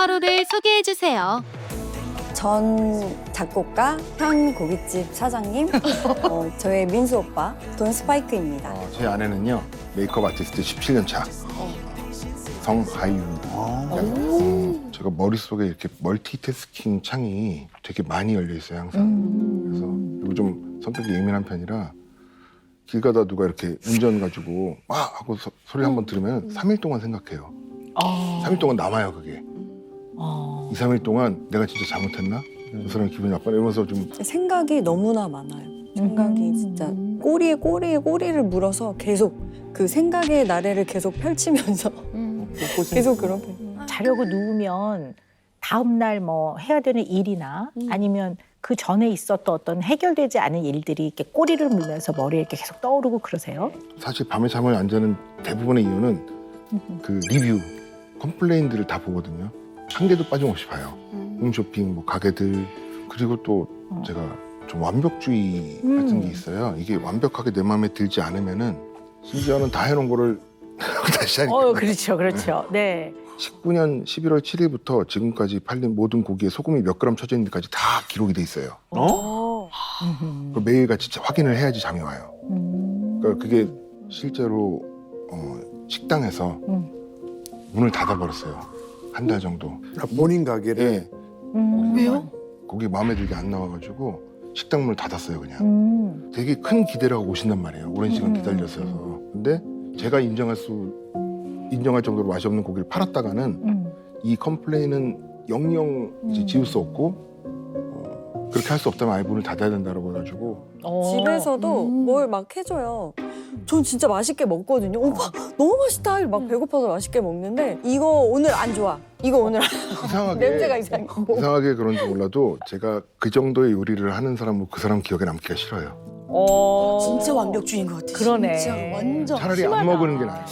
하루를 소개해 주세요. 전 작곡가, 현 고깃집 사장님, 저의 민수 오빠, 돈 스파이크입니다. 제 아내는요, 메이크업 아티스트 17년 차. 성하윤입니다. 제가 머릿속에 이렇게 멀티태스킹 창이 되게 많이 열려 있어요, 항상. 그래서 그리고 좀 성격이 예민한 편이라 길 가다 누가 이렇게 운전 가지고 막 하고 소리 한번 들으면 3일 동안 생각해요. 3일 동안 남아요, 그게. 2, 3일 동안 내가 진짜 잘못했나? 그 사람 기분이 나빠? 이러면서 좀 생각이 너무나 많아요. 생각이 진짜 꼬리에 꼬리를 물어서 계속 그 생각의 나래를 계속 펼치면서 계속 그렇게. 자려고 누우면 다음 날 뭐 해야 되는 일이나 아니면 그 전에 있었던 어떤 해결되지 않은 일들이 이렇게 꼬리를 물면서 머리에 이렇게 계속 떠오르고 그러세요? 사실 밤에 잠을 안 자는 대부분의 이유는 그 리뷰, 컴플레인들을 다 보거든요. 한 개도 빠짐없이 봐요. 홈쇼핑, 뭐 가게들. 그리고 또 제가 좀 완벽주의 같은 게 있어요. 이게 완벽하게 내 마음에 들지 않으면은 심지어는 다 해놓은 거를 다시 하니까. 그렇죠. 네. 19년 11월 7일부터 지금까지 팔린 모든 고기에 소금이 몇 그램 쳐져 있는지까지 다 기록이 돼 있어요. 그걸 매일같이 확인을 해야지 잠이 와요. 그러니까 그게 실제로 식당에서 문을 닫아버렸어요. 한 달 정도. 본인 가게를. 예. 왜요? 고기 마음에 들게 안 나와가지고 식당 문을 닫았어요, 그냥. 되게 큰 기대를 하고 오신단 말이에요. 오랜 시간 기다렸어서. 근데 제가 인정할 정도로 맛이 없는 고기를 팔았다가는 이 컴플레인은 영영 이제 지울 수 없고 그렇게 할 수 없다면 아예 문을 닫아야 된다고 해가지고 집에서도 뭘 막 해줘요. 전 진짜 맛있게 먹거든요. 오빠 너무 맛있다. 막 배고파서 맛있게 먹는데 이거 오늘 안 좋아. 이거 오늘 이상하게 냄새가 이상해. 이상하게 그런지 몰라도 제가 그 정도의 요리를 하는 사람은 그 사람 기억에 남기가 싫어요. 진짜 완벽주의인 것 같아. 그러네. 진짜 완전. 차라리 심하다. 안 먹는 게 나아요.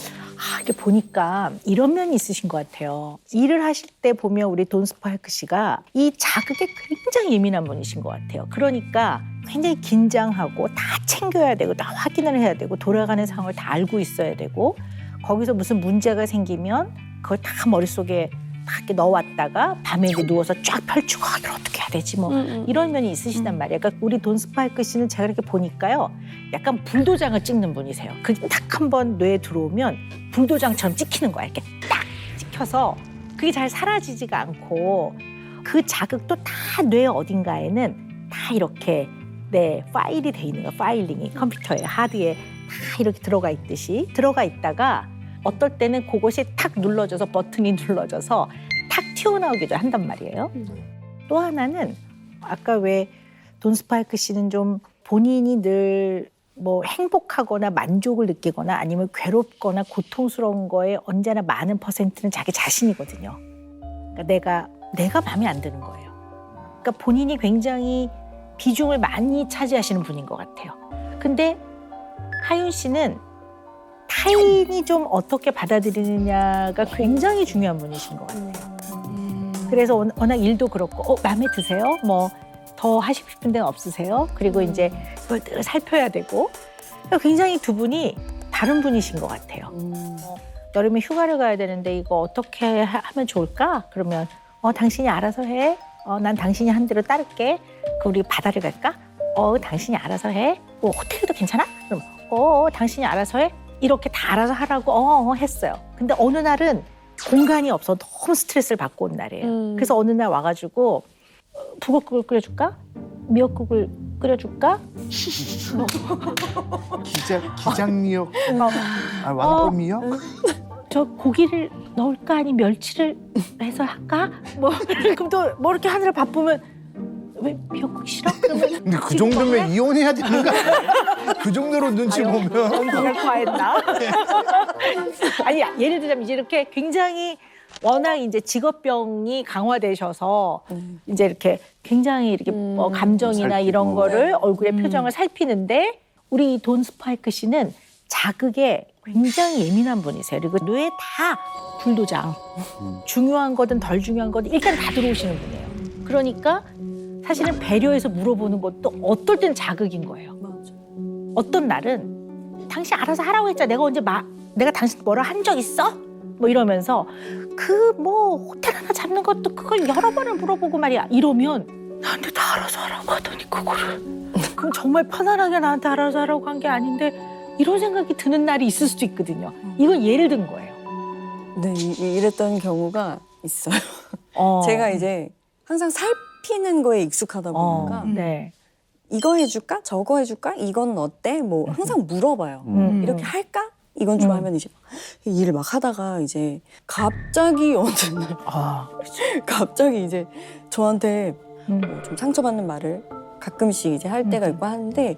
이렇게 보니까 이런 면이 있으신 것 같아요. 일을 하실 때 보면 우리 돈 스파이크 씨가 이 자극에 굉장히 예민한 분이신 것 같아요. 그러니까 굉장히 긴장하고 다 챙겨야 되고 다 확인을 해야 되고 돌아가는 상황을 다 알고 있어야 되고 거기서 무슨 문제가 생기면 그걸 다 머릿속에 다 이렇게 넣어왔다가 밤에 이제 누워서 쫙 펼치고 이걸 어떻게 해야 되지 뭐 이런 면이 있으시단 말이에요. 그러니까 우리 돈 스파이크 씨는 제가 이렇게 보니까요. 약간 불도장을 찍는 분이세요. 그게 딱 한 번 뇌에 들어오면 불도장처럼 찍히는 거야. 이렇게 딱 찍혀서 그게 잘 사라지지가 않고 그 자극도 다 뇌 어딘가에는 다 이렇게 파일이 돼 있는 거야. 파일링이 컴퓨터에 하드에 다 이렇게 들어가 있듯이 들어가 있다가 어떨 때는 그것이 탁 눌러져서 버튼이 눌러져서 탁 튀어나오기도 한단 말이에요. 또 하나는 아까 왜 돈 스파이크 씨는 좀 본인이 늘 뭐 행복하거나 만족을 느끼거나 아니면 괴롭거나 고통스러운 거에 언제나 많은 퍼센트는 자기 자신이거든요. 그러니까 내가 마음에 안 드는 거예요. 그러니까 본인이 굉장히 비중을 많이 차지하시는 분인 것 같아요. 근데 하윤 씨는 타인이 좀 어떻게 받아들이느냐가 굉장히 중요한 분이신 것 같아요. 그래서 워낙 일도 그렇고 마음에 드세요? 뭐 더 하시고 싶은 데는 없으세요? 그리고 이제 그걸 늘 살펴야 되고 굉장히 두 분이 다른 분이신 것 같아요. 여름에 휴가를 가야 되는데 이거 어떻게 하면 좋을까? 그러면 당신이 알아서 해. 난 당신이 한 대로 따를게. 우리 바다를 갈까? 당신이 알아서 해. 호텔도 괜찮아? 그럼 당신이 알아서 해. 이렇게 다 알아서 하라고 했어요. 근데 어느 날은 공간이 없어 너무 스트레스를 받고 온 날이에요. 그래서 어느 날 와가지고 북엇국을 끓여줄까? 미역국을 끓여줄까? 기장미역. 왕꼬미역. 저 고기를 넣을까? 아니면 멸치를 해서 할까? 그럼 또 뭐 이렇게 하느라 바쁘면 왜 미역국 싫어? 그러면 근데 그 정도면 이혼해야 되는 거 아니야? 그 정도로 눈치 보면. 연기가 과했나? 아니 예를 들자면 이제 이렇게 굉장히 워낙 이제 직업병이 강화되셔서 이제 이렇게 굉장히 이렇게 감정이나 살피고. 이런 거를 얼굴의 표정을 살피는데 우리 돈 스파이크 씨는 자극에 굉장히 예민한 분이세요. 그리고 뇌에 다 불도장. 중요한 거든 덜 중요한 거든 일단 다 들어오시는 분이에요. 그러니까 사실은 배려해서 물어보는 것도 어떨 때는 자극인 거예요. 어떤 날은 당신 알아서 하라고 했잖아. 내가 언제 내가 당신 뭐라 한 적 있어? 뭐 이러면서 그 뭐 호텔 하나 잡는 것도 그걸 여러 번을 물어보고 말이야. 이러면 나한테 다 알아서 하라고 하더니 그거를 그럼 정말 편안하게 나한테 알아서 하라고 한 게 아닌데 이런 생각이 드는 날이 있을 수도 있거든요. 이건 예를 든 거예요. 네, 이랬던 경우가 있어요. 어. 제가 이제 항상 살피는 거에 익숙하다 보니까 네. 이거 해줄까? 저거 해줄까? 이건 어때? 뭐 항상 물어봐요. 이렇게 할까? 이건 좀 하면 이제 일을 막 하다가 이제 갑자기 어느 날 아. 갑자기 이제 저한테 뭐좀 상처받는 말을 가끔씩 이제 할 때가 있고 하는데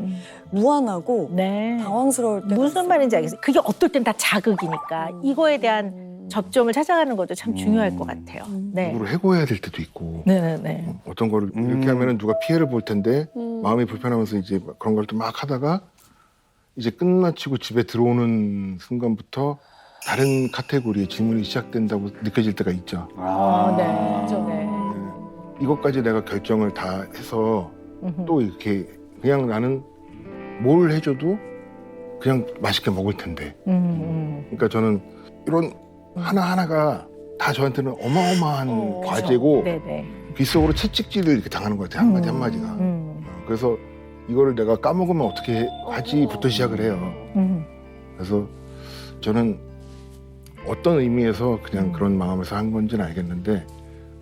무안하고 네. 당황스러울 때가 무슨 있어요. 말인지 알겠어요. 그게 어떨 땐 다 자극이니까 이거에 대한 접점을 찾아가는 것도 참 중요할 것 같아요. 네. 누구를 해고해야 될 때도 있고 네네네. 어떤 거를 이렇게 하면은 누가 피해를 볼 텐데 마음이 불편하면서 이제 그런 걸 또 막 하다가 이제 끝마치고 집에 들어오는 순간부터 다른 카테고리의 질문이 시작된다고 느껴질 때가 있죠. 네. 그죠, 네. 이것까지 내가 결정을 다 해서 또 이렇게 그냥 나는 뭘 해줘도 그냥 맛있게 먹을 텐데. 그러니까 저는 이런 하나하나가 다 저한테는 어마어마한 과제고 네네. 귓속으로 채찍질을 이렇게 당하는 것 같아요. 한마디 한마디가. 그래서 이거를 내가 까먹으면 어떻게 하지부터 시작을 해요. 그래서 저는 어떤 의미에서 그냥 그런 마음에서 한 건지는 알겠는데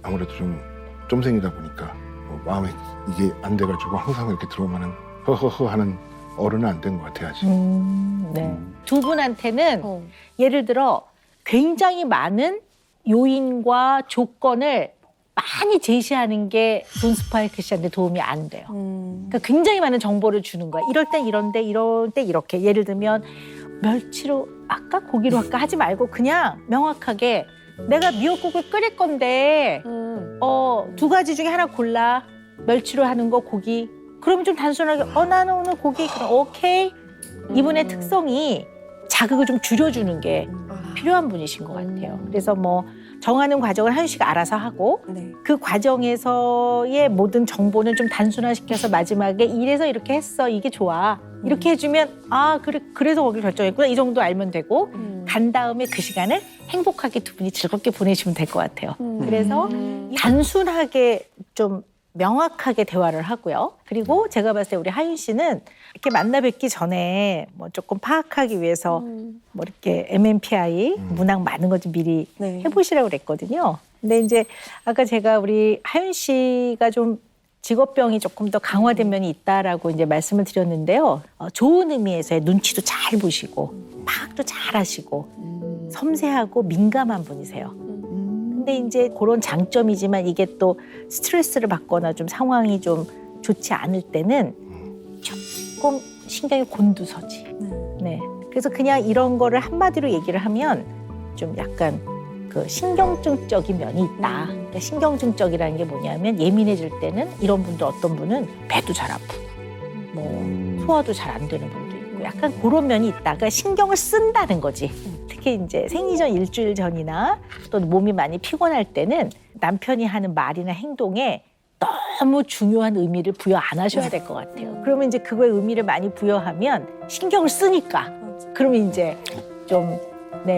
아무래도 좀 쫌생이다 보니까 뭐 마음에 이게 안 돼가지고 항상 이렇게 들어오면은 허허허 하는 어른은 안 된 것 같아요 아직. 네. 두 분한테는 예를 들어 굉장히 많은 요인과 조건을 많이 제시하는 게 돈스파이크 씨한테 도움이 안 돼요. 그러니까 굉장히 많은 정보를 주는 거야. 이럴 땐 이런데 이럴 때 이렇게. 예를 들면 멸치로 할까 고기로 할까 하지 말고 그냥 명확하게 내가 미역국을 끓일 건데 두 가지 중에 하나 골라. 멸치로 하는 거 고기. 그러면 좀 단순하게 나는 오늘 고기. 그럼 오케이. 이분의 특성이 자극을 좀 줄여주는 게 필요한 분이신 것 같아요. 그래서 뭐 정하는 과정을 하윤 씨가 알아서 하고 네. 그 과정에서의 모든 정보는 좀 단순화시켜서 마지막에 이래서 이렇게 했어. 이게 좋아. 이렇게 해주면 그래서 거길 결정했구나. 이 정도 알면 되고 간 다음에 그 시간을 행복하게 두 분이 즐겁게 보내시면 될 것 같아요. 그래서 단순하게 좀 명확하게 대화를 하고요. 그리고 제가 봤을 때 우리 하윤 씨는 이렇게 만나 뵙기 전에 뭐 조금 파악하기 위해서 뭐 이렇게 MMPI 문항 많은 거 좀 미리 네. 해보시라고 그랬거든요. 근데 이제 아까 제가 우리 하윤 씨가 좀 직업병이 조금 더 강화된 면이 있다라고 이제 말씀을 드렸는데요. 좋은 의미에서의 눈치도 잘 보시고 파악도 잘 하시고 섬세하고 민감한 분이세요. 근데 이제 그런 장점이지만 이게 또 스트레스를 받거나 좀 상황이 좀 좋지 않을 때는 조금 신경이 곤두서지. 네. 그래서 그냥 이런 거를 한마디로 얘기를 하면 좀 약간 그 신경증적인 면이 있다. 그러니까 신경증적이라는 게 뭐냐면 예민해질 때는 이런 분들 어떤 분은 배도 잘 아프고 뭐 소화도 잘 안 되는 분도 있고 약간 그런 면이 있다가 신경을 쓴다는 거지. 특히 이제 생리 전 일주일 전이나 또 몸이 많이 피곤할 때는 남편이 하는 말이나 행동에 너무 중요한 의미를 부여 안 하셔야 될 것 같아요. 그러면 이제 그거에 의미를 많이 부여하면 신경을 쓰니까 그러면 이제 좀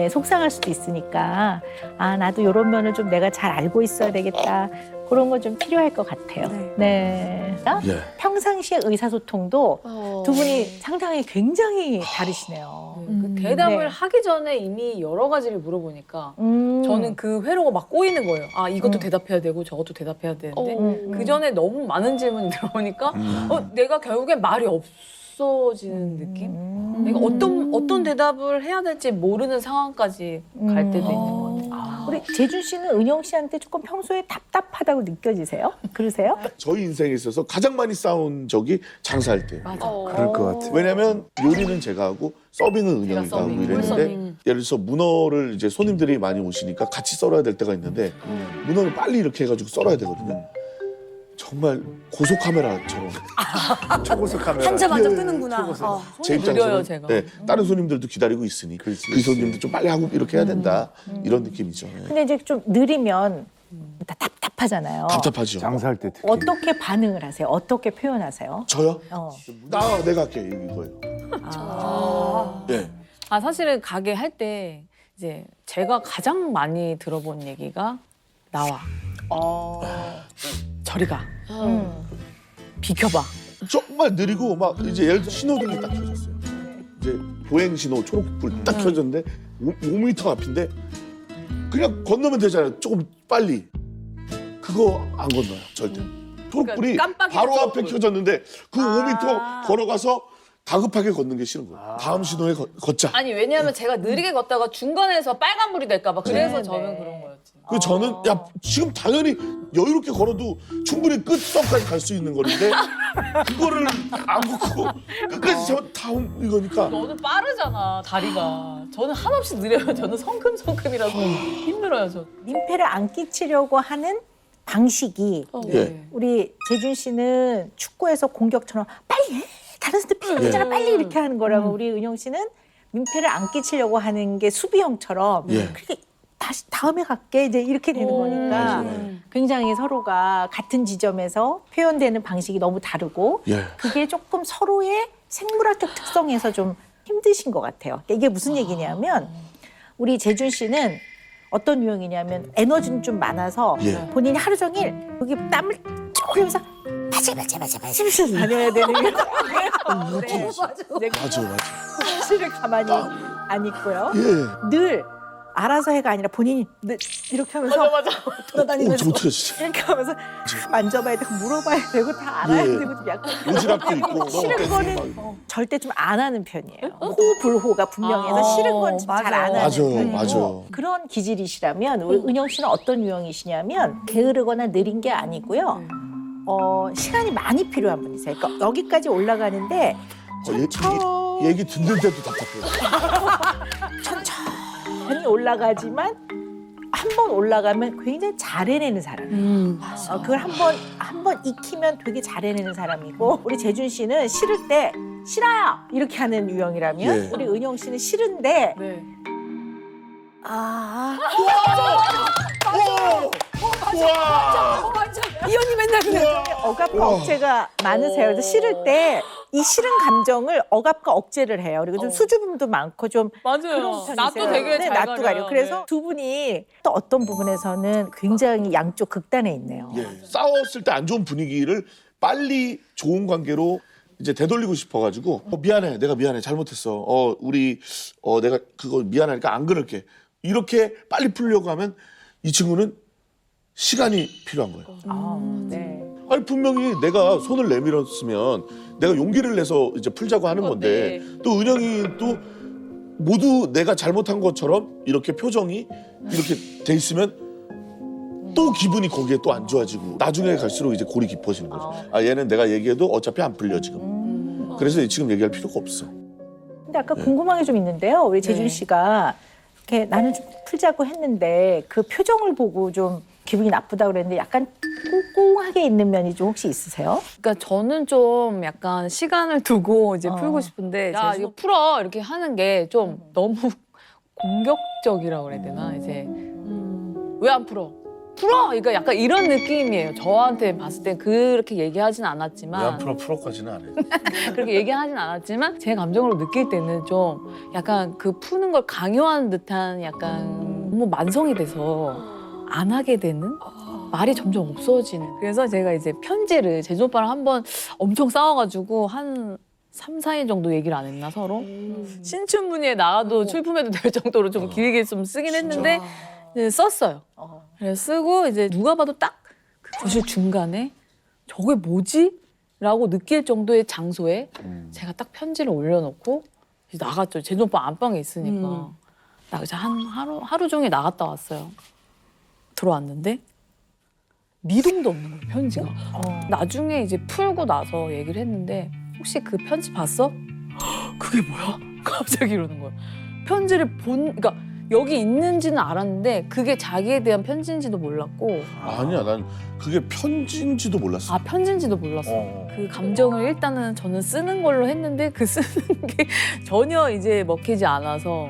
속상할 수도 있으니까 나도 이런 면을 좀 내가 잘 알고 있어야 되겠다. 그런 거 좀 필요할 것 같아요. 네. 예. 평상시의 의사소통도 두 분이 상당히 굉장히 다르시네요. 그 대답을 네. 하기 전에 이미 여러 가지를 물어보니까 저는 저는 그 회로가 막 꼬이는 거예요. 이것도 대답해야 되고 저것도 대답해야 되는데 그 전에 너무 많은 질문이 들어오니까 내가 결국엔 말이 없어지는 느낌? 내가 어떤 대답을 해야 될지 모르는 상황까지 갈 때도 있는 것 같아요. 우리 재준 씨는 은영 씨한테 조금 평소에 답답하다고 느껴지세요? 그러세요? 저희 인생에 있어서 가장 많이 싸운 적이 장사할 때예요. 맞아. 그럴 것 같아. 왜냐면 요리는 제가 하고 서빙은 은영이가 하고 서빙, 이랬는데 서빙. 예를 들어서 문어를 이제 손님들이 많이 오시니까 같이 썰어야 될 때가 있는데 문어를 빨리 이렇게 해가지고 썰어야 되거든요. 정말 고속 카메라처럼 초고속 카메라. 한 점 한 점 예, 뜨는구나. 초고속. 손이 느려요, 제가. 네, 다른 손님들도 기다리고 있으니 그 손님들 좀 빨리 하고 이렇게 해야 된다 이런 느낌이죠. 네. 근데 이제 좀 느리면 다 답답하잖아요. 답답하죠. 장사할 때 특히. 어떻게 반응을 하세요? 어떻게 표현하세요? 저요? 내가 할게 이거예요. 아. 네. 사실은 가게 할 때 이제 제가 가장 많이 들어본 얘기가 나와. 저리 가. 비켜봐. 정말 느리고 막 이제 예를 들어 신호등이 딱 켜졌어요. 이제 보행 신호 초록불 딱 켜졌는데 5m 앞인데 그냥 건너면 되잖아요. 조금 빨리. 그거 안 건너요. 절대. 초록불이 그러니까 깜빡이 바로 앞에 초록불. 켜졌는데 그 5m 걸어가서 다급하게 걷는 게 싫은 거예요. 다음 신호에 걷자. 아니 왜냐하면 제가 느리게 걷다가 중간에서 빨간불이 될까봐 그래서 저는 그런 거였지. 그 저는 야 지금 당연히 여유롭게 걸어도 충분히 끝선까지 갈 수 있는 거리인데 그거를 안 걷고 끝까지 다 이거니까 너는 빠르잖아 다리가. 저는 한없이 느려요. 저는 성큼성큼이라서 힘들어요. 저. 민폐를 안 끼치려고 하는 방식이 예. 우리 재준 씨는 축구에서 공격처럼 빨리 해. 다른 선수 피해잖아 예. 빨리 이렇게 하는 거라고 우리 은영 씨는 민폐를 안 끼치려고 하는 게 수비형처럼 예. 그렇게 다시 다음에 갈게 이제 이렇게 되는 거니까 굉장히 서로가 같은 지점에서 표현되는 방식이 너무 다르고 예. 그게 조금 서로의 생물학적 특성에서 좀 힘드신 것 같아요. 이게 무슨 얘기냐면 우리 재준 씨는 어떤 유형이냐면 에너지는 좀 많아서 예. 본인이 하루 종일 여기 땀을 쭉 흘리면서 제발 다녀야 되는 게 맞아. 사실을 가만히 안 있고요. 예. 늘 알아서 해가 아니라 본인이 늘 이렇게 하면서 돌아다니면서 저 어떻게 진짜 이렇게 하면서 다 만져봐야 되고 물어봐야 되고 다 알아야 예. 되고 좀 약간 오지랖도 있고 싫은 거는 절대 좀 안 하는 편이에요. 호불호가 분명해서 싫은 건 잘 안 하는 맞아, 편이고 맞아. 그런 기질이시라면 우리 은영 씨는 어떤 유형이시냐면 게으르거나 느린 게 아니고요. 시간이 많이 필요한 분이세요. 그러니까 여기까지 올라가는데 얘기 듣는데도 답답해요. 천천히 올라가지만 한 번 올라가면 굉장히 잘 해내는 사람이에요. 그걸 한 번 익히면 되게 잘 해내는 사람이고 우리 재준 씨는 싫을 때 싫어요 이렇게 하는 유형이라면 예. 우리 은영 씨는 싫은데 네. 이 언니 맨날 그래. 억압과 억제가 많으세요. 그래서 싫을 때 이 싫은 감정을 억압과 억제를 해요. 그리고 좀 수줍음도 많고 좀 맞아요. 그런 편이세요. 나도 되게 잘 낯도 가려. 가려요. 그래서 네. 두 분이 또 어떤 부분에서는 굉장히 양쪽 극단에 있네요. 예. 싸웠을 때 안 좋은 분위기를 빨리 좋은 관계로 이제 되돌리고 싶어가지고 미안해, 내가 미안해, 잘못했어. 내가 그거 미안하니까 안 그럴게. 이렇게 빨리 풀려고 하면 이 친구는 시간이 필요한 거예요. 네. 아니 분명히 내가 손을 내밀었으면 내가 용기를 내서 이제 풀자고 하는 건데 또 은영이 또 모두 내가 잘못한 것처럼 이렇게 표정이 이렇게 돼 있으면 또 기분이 거기에 또 안 좋아지고 나중에 갈수록 이제 골이 깊어지는 거죠. 아 얘는 내가 얘기해도 어차피 안 풀려 지금. 그래서 지금 얘기할 필요가 없어. 근데 아까 궁금한 게 좀 있는데요. 우리 재준 네. 씨가 이렇게 나는 좀 풀자고 했는데 그 표정을 보고 좀 기분이 나쁘다고 그랬는데 약간 꽁꽁하게 있는 면이 좀 혹시 있으세요? 그러니까 저는 좀 약간 시간을 두고 이제 풀고 싶은데 야 이거 풀어 이렇게 하는 게 좀 너무 공격적이라고 그래야 되나 이제 왜 안 풀어? 풀어! 그러니까 약간 이런 느낌이에요. 저한테 봤을 때 그렇게 얘기하진 않았지만 프로까지는 안 해. 그렇게 얘기하진 않았지만 제 감정으로 느낄 때는 좀 약간 그 푸는 걸 강요하는 듯한 약간 너무 만성이 돼서 안 하게 되는 말이 점점 없어지는. 그래서 제가 이제 편지를 재준 오빠랑 한번 엄청 싸워가지고 한 3, 4일 정도 얘기를 안 했나 서로. 신춘문예에 나가도 출품해도 될 정도로 좀 길게 좀 쓰긴 했는데 이제 썼어요. 그래서 쓰고 이제 누가 봐도 딱 그 교실 중간에 저게 뭐지? 라고 느낄 정도의 장소에 제가 딱 편지를 올려놓고 이제 나갔죠. 재준 오빠 안방에 있으니까. 나 이제 하루 종일 나갔다 왔어요. 들어왔는데 미동도 없는 거예요, 편지가. 나중에 이제 풀고 나서 얘기를 했는데 혹시 그 편지 봤어? 그게 뭐야? 갑자기 이러는 거예요. 편지를 그러니까 여기 있는지는 알았는데 그게 자기에 대한 편지인지도 몰랐고 아니야, 난 그게 편지인지도 몰랐어. 아 편지인지도 몰랐어. 그 감정을 일단은 저는 쓰는 걸로 했는데 그 쓰는 게 전혀 이제 먹히지 않아서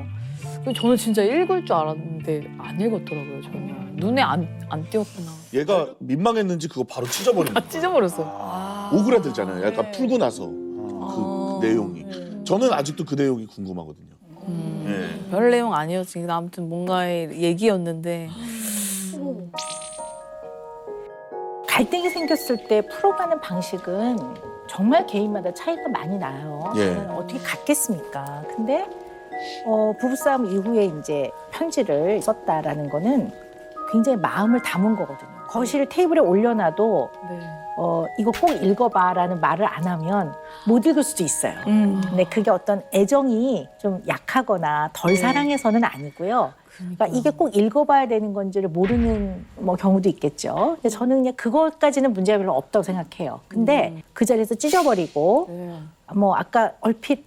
저는 진짜 읽을 줄 알았는데 안 읽었더라고요. 전혀 눈에 안 띄었구나. 얘가 민망했는지 그거 바로 찢어버린 거야. 찢어버렸어. 오그라들잖아요. 약간 풀고 나서 그 내용이. 저는 아직도 그 내용이 궁금하거든요. 예. 별 내용 아니었지. 아무튼 뭔가의 얘기였는데. 갈등이 생겼을 때 풀어가는 방식은 정말 개인마다 차이가 많이 나요. 예. 어떻게 같겠습니까? 근데 부부싸움 이후에 이제 편지를 썼다라는 거는 굉장히 마음을 담은 거거든요. 거실 테이블에 올려놔도 네. 이거 꼭 읽어봐라는 말을 안 하면 못 읽을 수도 있어요. 근데 그게 어떤 애정이 좀 약하거나 덜 사랑해서는 아니고요. 그러니까 이게 꼭 읽어봐야 되는 건지를 모르는 경우도 있겠죠. 근데 저는 그냥 그것까지는 문제가 별로 없다고 생각해요. 근데 그 자리에서 찢어버리고 네. 아까 얼핏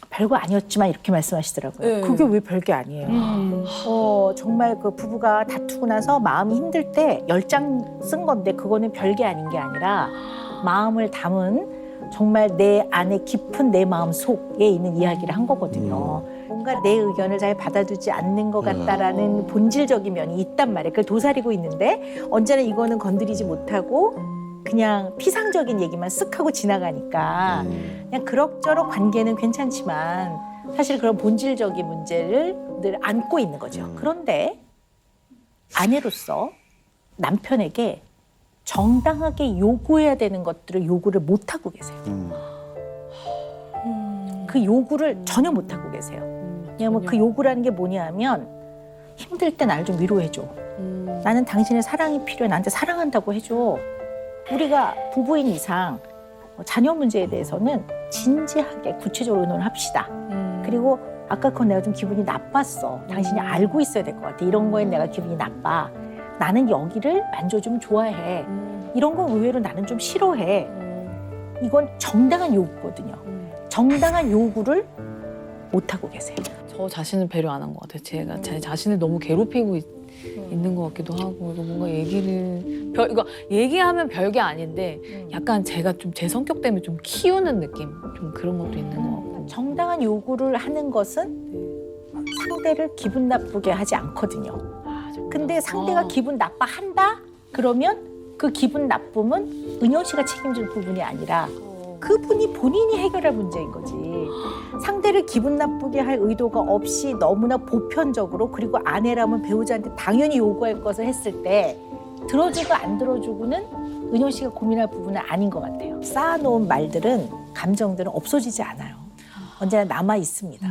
별거 아니었지만 이렇게 말씀하시더라고요. 네. 그게 왜 별게 아니에요. 정말 그 부부가 다투고 나서 마음이 힘들 때 10장 쓴 건데 그거는 별게 아닌 게 아니라 마음을 담은 정말 내 안에 깊은 내 마음 속에 있는 이야기를 한 거거든요. 뭔가 내 의견을 잘 받아주지 않는 것 같다라는 본질적인 면이 있단 말이에요. 그걸 도사리고 있는데 언제나 이거는 건드리지 못하고 그냥 피상적인 얘기만 쓱 하고 지나가니까 그냥 그럭저럭 관계는 괜찮지만 사실 그런 본질적인 문제를 늘 안고 있는 거죠. 그런데 아내로서 남편에게 정당하게 요구해야 되는 것들을 요구를 못하고 계세요. 그 요구를 전혀 못하고 계세요. 왜냐하면 그 요구라는 게 뭐냐면 힘들 때 날 좀 위로해줘. 나는 당신의 사랑이 필요해. 나한테 사랑한다고 해줘. 우리가 부부인 이상 자녀 문제에 대해서는 진지하게 구체적으로 의논을 합시다. 그리고 아까 그건 내가 좀 기분이 나빴어. 당신이 알고 있어야 될 것 같아. 이런 거엔 내가 기분이 나빠. 나는 여기를 만져주면 좋아해. 이런 건 의외로 나는 좀 싫어해. 이건 정당한 요구거든요. 정당한 요구를 못하고 계세요. 저 자신을 배려 안 한 것 같아요. 제가 제 자신을 너무 괴롭히고 있는 것 같기도 하고 또 뭔가 이거 얘기하면 별게 아닌데 약간 제가 좀 제 성격 때문에 좀 키우는 느낌 좀 그런 것도 있는 것 같고. 정당한 요구를 하는 것은 상대를 기분 나쁘게 하지 않거든요. 근데 상대가 기분 나빠한다? 그러면 그 기분 나쁨은 은영 씨가 책임질 부분이 아니라 그분이 본인이 해결할 문제인 거지. 상대를 기분 나쁘게 할 의도가 없이 너무나 보편적으로 그리고 아내라면 배우자한테 당연히 요구할 것을 했을 때 들어주고 안 들어주고는 은영 씨가 고민할 부분은 아닌 것 같아요. 쌓아놓은 말들은 감정들은 없어지지 않아요. 언제나 남아 있습니다.